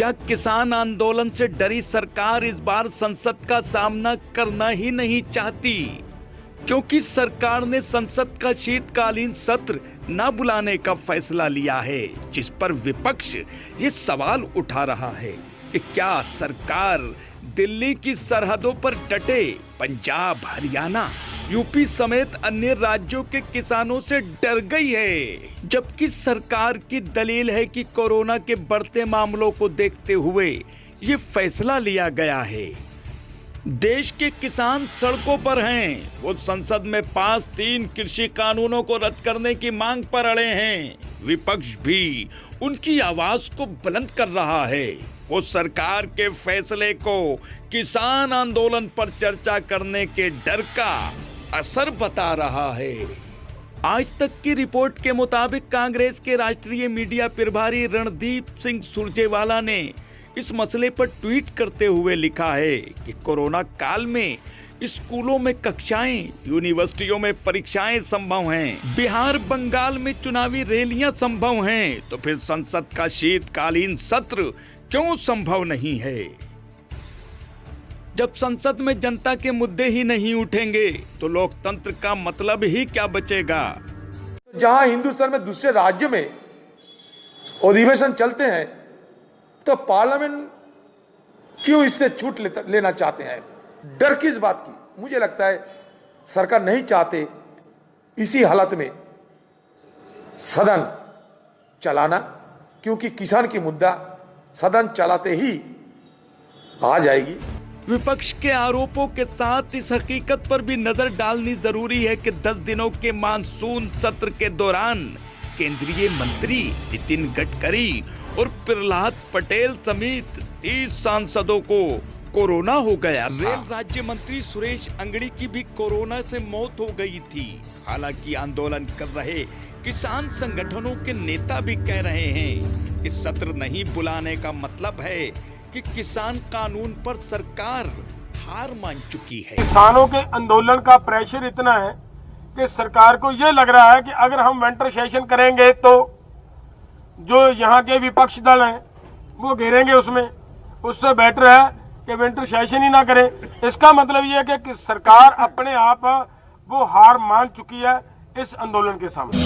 क्या किसान आंदोलन से डरी सरकार इस बार संसद का सामना करना ही नहीं चाहती? क्योंकि सरकार ने संसद का शीतकालीन सत्र न बुलाने का फैसला लिया है, जिस पर विपक्ष ये सवाल उठा रहा है कि क्या सरकार दिल्ली की सरहदों पर डटे पंजाब, हरियाणा, यूपी समेत अन्य राज्यों के किसानों से डर गई है। जबकि सरकार की दलील है कि कोरोना के बढ़ते मामलों को देखते हुए ये फैसला लिया गया है। देश के किसान सड़कों पर हैं। वो संसद में पास 3 कृषि कानूनों को रद्द करने की मांग पर अड़े हैं। विपक्ष भी उनकी आवाज को बुलंद कर रहा है। वो सरकार के फैसले को किसान आंदोलन पर चर्चा करने के डर का असर बता रहा है। आज तक की रिपोर्ट के मुताबिक कांग्रेस के राष्ट्रीय मीडिया प्रभारी रणदीप सिंह सुरजेवाला ने इस मसले पर ट्वीट करते हुए लिखा है कि कोरोना काल में स्कूलों में कक्षाएं, यूनिवर्सिटियों में परीक्षाएं संभव हैं, बिहार बंगाल में चुनावी रैलियां संभव हैं, तो फिर संसद का शीतकालीन सत्र क्यों संभव नहीं है? जब संसद में जनता के मुद्दे ही नहीं उठेंगे तो लोकतंत्र का मतलब ही क्या बचेगा? जहां हिंदुस्तान में दूसरे राज्य में अधिवेशन चलते हैं तो पार्लियामेंट क्यों इससे छूट लेना चाहते हैं? डर किस बात की? मुझे लगता है सरकार नहीं चाहते इसी हालत में सदन चलाना, क्योंकि किसान की मुद्दा सदन चलाते ही आ जाएगी। विपक्ष के आरोपों के साथ इस हकीकत पर भी नजर डालनी जरूरी है कि 10 दिनों के मानसून सत्र के दौरान केंद्रीय मंत्री नितिन गडकरी और प्रहलाद पटेल समेत 30 सांसदों को कोरोना हो गया। रेल राज्य मंत्री सुरेश अंगड़ी की भी कोरोना से मौत हो गई थी। हालांकि आंदोलन कर रहे किसान संगठनों के नेता भी कह रहे हैं कि सत्र नहीं बुलाने का मतलब है कि किसान कानून पर सरकार हार मान चुकी है। किसानों के आंदोलन का प्रेशर इतना है कि सरकार को यह लग रहा है कि अगर हम विंटर सेशन करेंगे तो जो यहाँ के विपक्ष दल हैं वो घेरेंगे उससे बेटर है कि विंटर सेशन ही ना करें। इसका मतलब यह है कि सरकार अपने आप वो हार मान चुकी है इस आंदोलन के सामने।